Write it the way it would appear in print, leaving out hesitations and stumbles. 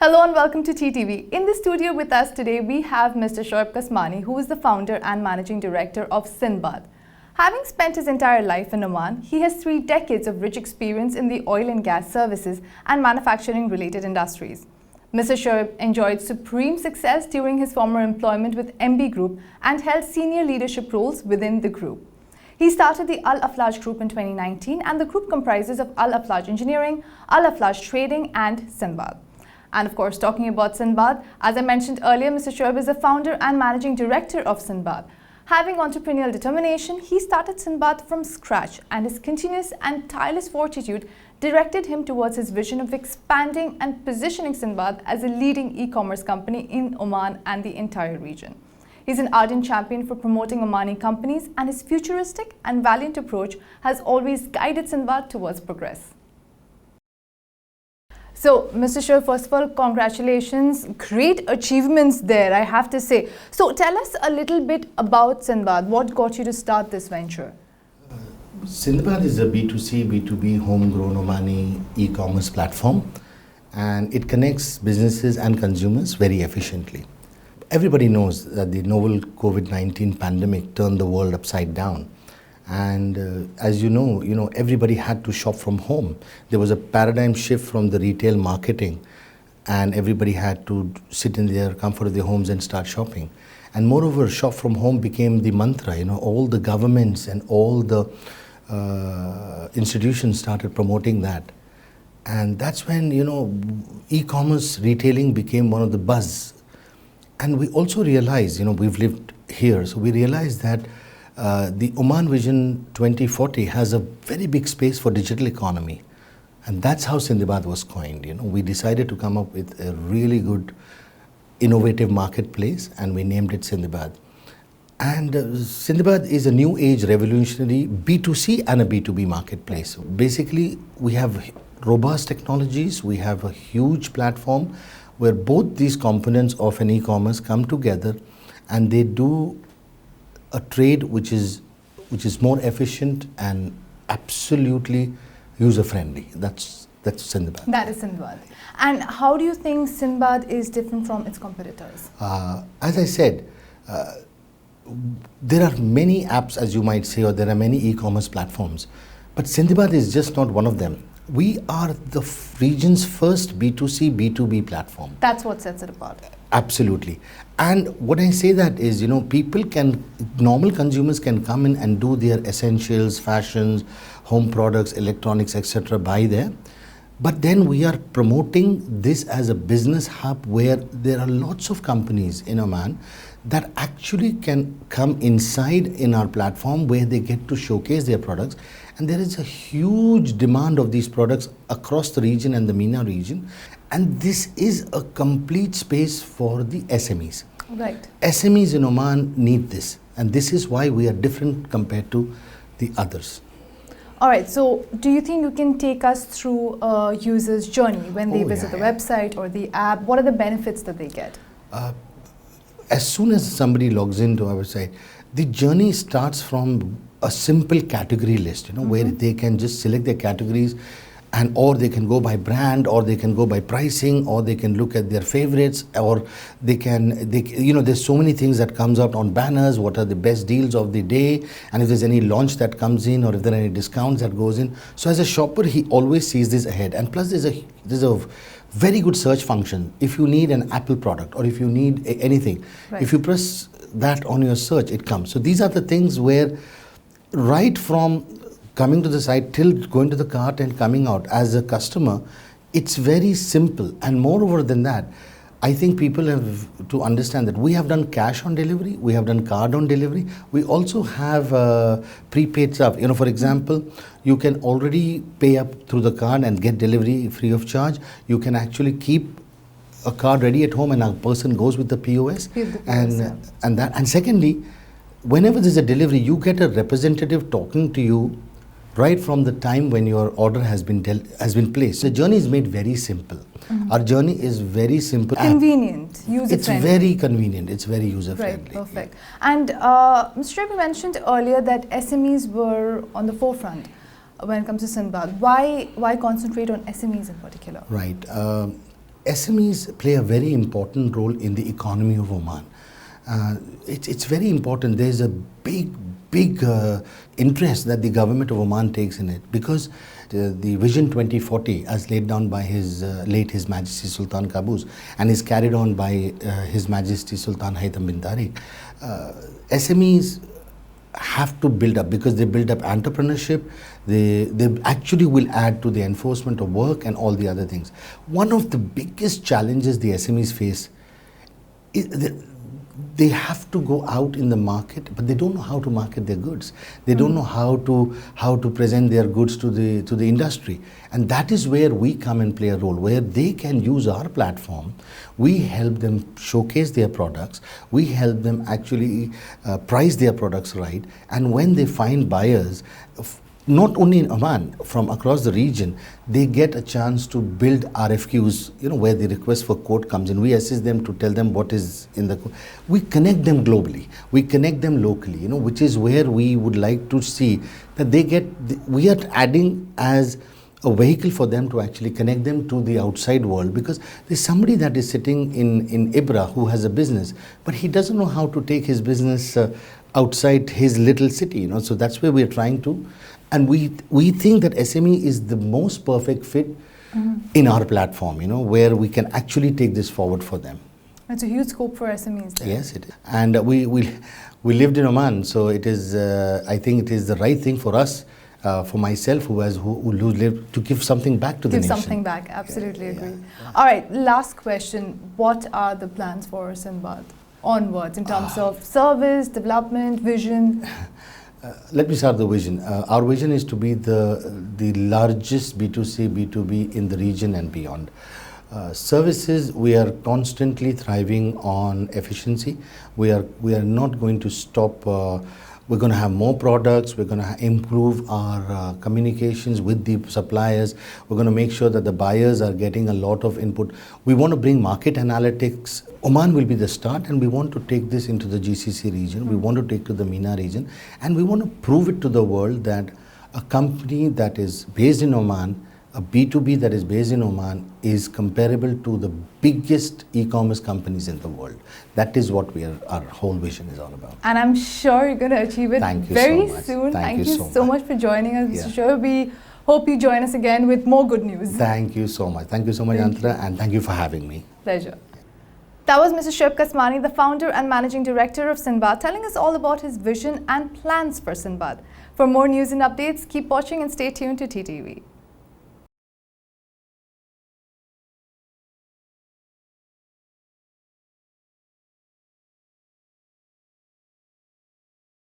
Hello and welcome to TTV. In the studio with us today, we have Mr. Shoaib Kasmani, who is the founder and managing director of Sindbad. Having spent his entire life in Oman, he has 3 decades of rich experience in the oil and gas services and manufacturing related industries. Mr. Shoaib enjoyed supreme success during his former employment with MB Group and held senior leadership roles within the group. He started the Al Aflaj Group in 2019, and the group comprises of Al Aflaj Engineering, Al Aflaj Trading and Sindbad. And of course, talking about Sindbad, as I mentioned earlier, Mr. Shoaib is the founder and managing director of Sindbad. Having entrepreneurial determination, he started Sindbad from scratch, and his continuous and tireless fortitude directed him towards his vision of expanding and positioning Sindbad as a leading e-commerce company in Oman and the entire region. He's an ardent champion for promoting Omani companies, and his futuristic and valiant approach has always guided Sindbad towards progress. So, Mr. Shoaib, first of all, congratulations. Great achievements there, I have to say. So, tell us a little bit about Sindbad. What got you to start this venture? Sindbad is a B2C, B2B homegrown Omani e-commerce platform, and it connects businesses and consumers very efficiently. Everybody knows that the novel COVID-19 pandemic turned the world upside down. And as you know, everybody had to shop from home. There was a paradigm shift from the retail marketing, and everybody had to sit in their comfort of their homes and start shopping. And moreover, shop from home became the mantra. All the governments and all the institutions started promoting that. And that's when, e-commerce retailing became one of the buzz. And we also realized, we've lived here, so we realized that the Oman Vision 2040 has a very big space for digital economy, and that's how Sindbad was coined. We decided to come up with a really good, innovative marketplace, and we named it Sindbad. And Sindbad is a new age revolutionary B2C and a B2B marketplace. Basically, we have robust technologies, we have a huge platform where both these components of an e-commerce come together, and they do a trade which is more efficient and absolutely user-friendly. That's Sindbad. That is Sindbad. And how do you think Sindbad is different from its competitors? As I said, there are many apps, as you might say, or there are many e-commerce platforms, but Sindbad is just not one of them. We are the region's first B2C, B2B platform. That's what sets it apart. Absolutely. And what I say that is, normal consumers can come in and do their essentials, fashions, home products, electronics, etc. buy there. But then we are promoting this as a business hub where there are lots of companies in Oman that actually can come inside in our platform where they get to showcase their products. And there is a huge demand of these products across the region and the MENA region. And this is a complete space for the SMEs. Right. SMEs in Oman need this. And this is why we are different compared to the others. All right. So, do you think you can take us through a user's journey when they visit the website or the app? What are the benefits that they get? As soon as somebody logs into our site, the journey starts from a simple category list, where they can just select their categories, and or they can go by brand, or they can go by pricing, or they can look at their favorites, or there's so many things that comes out on banners. What are the best deals of the day, and if there's any launch that comes in, or if there are any discounts that goes in. So as a shopper, he always sees this ahead. And plus, there's a very good search function. If you need an Apple product, or if you need anything, if you press that on your search, it comes. So these are the things where, right from coming to the site till going to the cart and coming out as a customer, it's very simple. And moreover than that, I think people have to understand that we have done cash on delivery, we have done card on delivery, we also have prepaid stuff. For example, you can already pay up through the card and get delivery free of charge. You can actually keep a card ready at home and a person goes with the POS. And secondly, whenever there's a delivery, you get a representative talking to you right from the time when your order has been placed. The journey is made very simple. Our journey is very simple. Convenient, user-friendly. It's very convenient. It's very user-friendly. Right, perfect. And Mr. Shoaib, you mentioned earlier that SMEs were on the forefront when it comes to Sindbad. Why concentrate on SMEs in particular? Right. SMEs play a very important role in the economy of Oman. It's very important. There's a big interest that the government of Oman takes in it, because the Vision 2040, as laid down by his late His Majesty Sultan Qaboos and is carried on by His Majesty Sultan Haytham bin Tariq, SMEs have to build up, because they build up entrepreneurship. They actually will add to the enforcement of work and all the other things. One of the biggest challenges the SMEs face is they have to go out in the market, but they don't know how to market their goods. They don't know how to present their goods to the industry, and that is where we come and play a role, where they can use our platform. We help them showcase their products. We help them actually price their products right, and when they find buyers, not only in Oman, from across the region, they get a chance to build RFQs, where the request for quote comes in. We assist them to tell them what is in the quote. We connect them globally. We connect them locally, which is where we would like to see that we are adding as a vehicle for them to actually connect them to the outside world, because there's somebody that is sitting in Ibra who has a business, but he doesn't know how to take his business outside his little city, so that's where we're trying to. And we think that SME is the most perfect fit in our platform, where we can actually take this forward for them. It's a huge scope for SMEs there. Yes, it is. And we lived in Oman, so it is. I think it is the right thing for us, for myself, who lived, to give something back to the nation. Give something back. Absolutely agree. All right. Last question. What are the plans for Sindbad onwards in terms of service, development, vision? Let me start the vision. Our vision is to be the largest B2C, B2B in the region and beyond. Services, we are constantly thriving on efficiency. We are not going to stop. We're going to have more products. We're going to improve our communications with the suppliers. We're going to make sure that the buyers are getting a lot of input. We want to bring market analytics. Oman will be the start, and we want to take this into the GCC region. We want to take to the MENA region, and we want to prove it to the world that a company that is based in Oman, a B2B that is based in Oman, is comparable to the biggest e-commerce companies in the world. That is what our whole vision is all about. And I'm sure you're going to achieve it very soon. Thank you so much for joining us, Mr. Shoaib. We hope you join us again with more good news. Thank you so much. Thank you so much, Antara, and thank you for having me. Pleasure. That was Mr. Shoaib Kasmani, the founder and managing director of Sindbad, telling us all about his vision and plans for Sindbad. For more news and updates, keep watching and stay tuned to TTV.